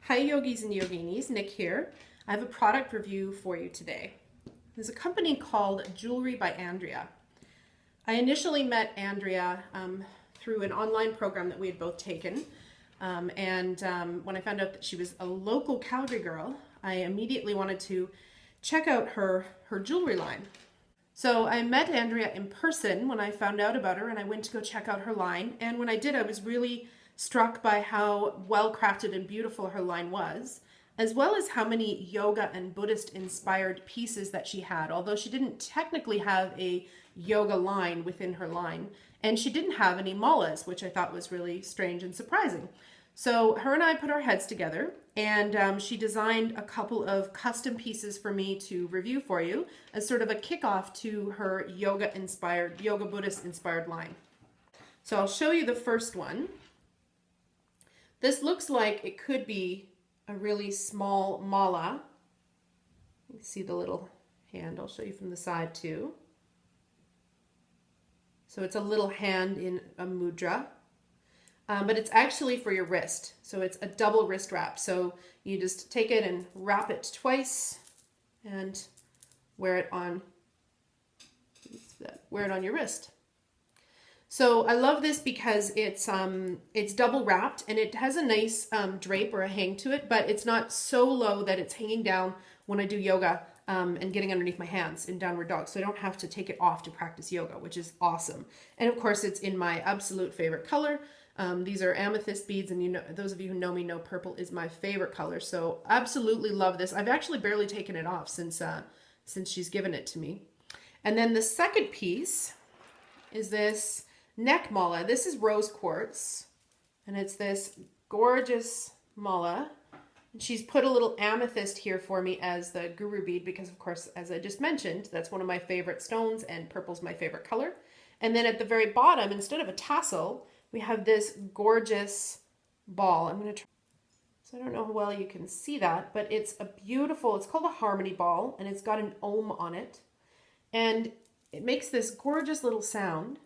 Hi yogis and yoginis, Nick here. I have a product review for you today. There's a company called Jewelry by Andrea. I initially met Andrea through an online program that we had both taken. When I found out that she was a local Calgary girl, I immediately wanted to check out her jewelry line. So I met Andrea in person when I found out about her, and I went to go check out her line. And when I did, I was really struck by how well crafted and beautiful her line was, as well as how many yoga and Buddhist inspired pieces that she had, although she didn't technically have a yoga line within her line. And she didn't have any malas, which I thought was really strange and surprising. So her and I put our heads together, and she designed a couple of custom pieces for me to review for you as sort of a kickoff to her yoga Buddhist inspired line. So I'll show you the first one. This looks like it could be a really small mala. You can see the little hand. I'll show you from the side too. So it's a little hand in a mudra. But it's actually for your wrist. So it's a double wrist wrap. So you just take it and wrap it twice and wear it on your wrist. So I love this because it's double wrapped and it has a nice drape or a hang to it, but it's not so low that it's hanging down when I do yoga and getting underneath my hands in downward dog. So I don't have to take it off to practice yoga, which is awesome. And of course it's in my absolute favorite color. These are amethyst beads, and you know, those of you who know me know purple is my favorite color. So absolutely love this. I've actually barely taken it off since she's given it to me. And then the second piece is this neck mala. This is rose quartz, and it's this gorgeous mala. And she's put a little amethyst here for me as the guru bead because, of course, as I just mentioned, that's one of my favorite stones, and purple's my favorite color. And then at the very bottom, instead of a tassel, we have this gorgeous ball. I'm going to try. So I don't know how well you can see that, but it's called a harmony ball, and it's got an Om on it. And it makes this gorgeous little sound.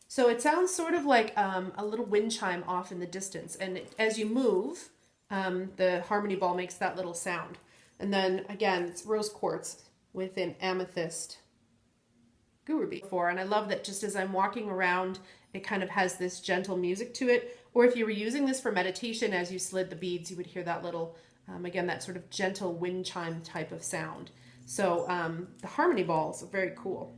So it sounds sort of like a little wind chime off in the distance. And as you move, the harmony ball makes that little sound. And then again, it's rose quartz with an amethyst guru bead. And I love that just as I'm walking around, it kind of has this gentle music to it. Or if you were using this for meditation, as you slid the beads, you would hear that little, again, that sort of gentle wind chime type of sound. So the harmony balls are very cool.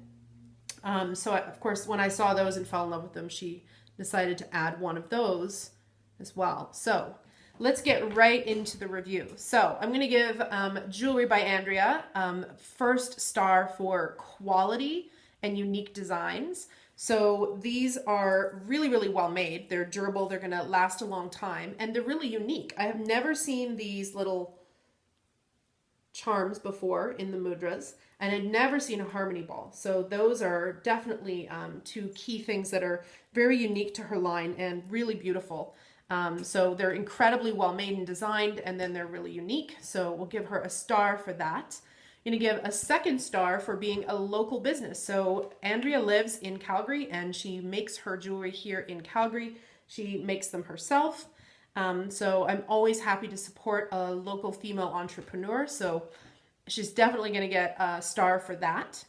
Of course, when I saw those and fell in love with them, she decided to add one of those as well. So let's get right into the review. So I'm going to give Jewelry by Andrea first star for quality and unique designs. So these are really, really well made. They're durable. They're going to last a long time, and they're really unique. I have never seen these little charms before in the mudras, and I'd never seen a harmony ball. So those are definitely two key things that are very unique to her line and really beautiful. So they're incredibly well made and designed, and then they're really unique. So we'll give her a star for that. I'm going to give a second star for being a local business. So Andrea lives in Calgary, and she makes her jewelry here in Calgary. She makes them herself. So I'm always happy to support a local female entrepreneur. So she's definitely going to get a star for that.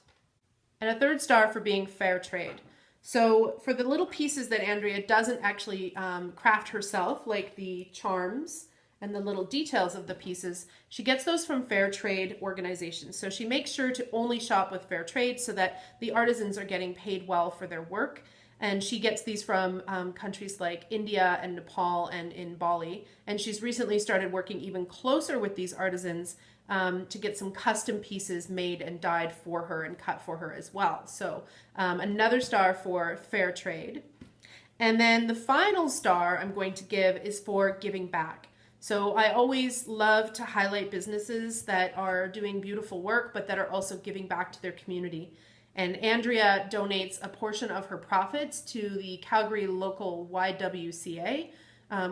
And a third star for being fair trade. So for the little pieces that Andrea doesn't actually craft herself, like the charms and the little details of the pieces, she gets those from fair trade organizations. So she makes sure to only shop with fair trade so that the artisans are getting paid well for their work. And she gets these from countries like India and Nepal and in Bali. And she's recently started working even closer with these artisans to get some custom pieces made and dyed for her and cut for her as well. So another star for fair trade. And then the final star I'm going to give is for giving back. So I always love to highlight businesses that are doing beautiful work, but that are also giving back to their community. And Andrea donates a portion of her profits to the Calgary local YWCA,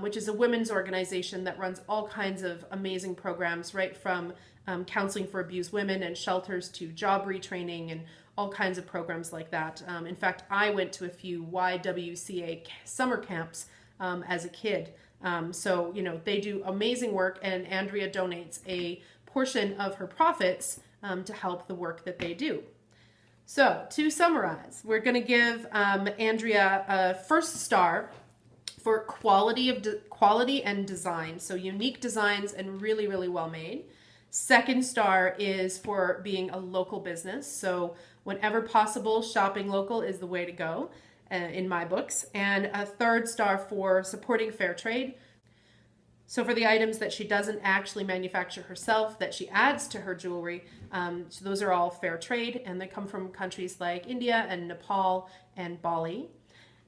which is a women's organization that runs all kinds of amazing programs, right from counseling for abused women and shelters to job retraining and all kinds of programs like that. In fact, I went to a few YWCA summer camps as a kid. So, you know, they do amazing work, and Andrea donates a portion of her profits to help the work that they do. So, to summarize, we're going to give Andrea a first star for quality and design. So, unique designs and really, really well made. Second star is for being a local business. So, whenever possible, shopping local is the way to go in my books. And a third star for supporting fair trade. So for the items that she doesn't actually manufacture herself, that she adds to her jewelry, so those are all fair trade, and they come from countries like India and Nepal and Bali.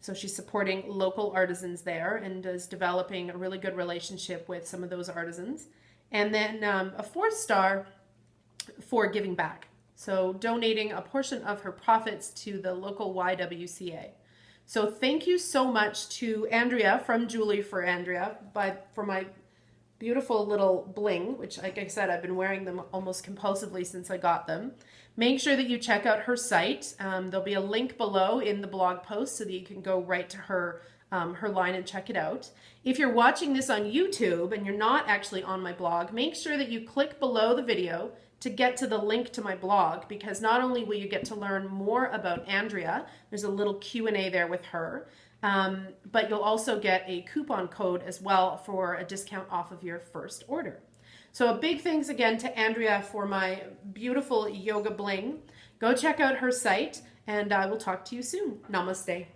So she's supporting local artisans there and is developing a really good relationship with some of those artisans. And then a fourth star for giving back. So donating a portion of her profits to the local YWCA. So thank you so much to Andrea from Jewelry for Andrea for my beautiful little bling, which, like I said, I've been wearing them almost compulsively since I got them. Make sure that you check out her site. There'll be a link below in the blog post so that you can go right to her line and check it out. If you're watching this on YouTube and you're not actually on my blog, make sure that you click below the video to get to the link to my blog, because not only will you get to learn more about Andrea, there's a little Q&A there with her, but you'll also get a coupon code as well for a discount off of your first order. So a big thanks again to Andrea for my beautiful yoga bling. Go check out her site, and I will talk to you soon. Namaste.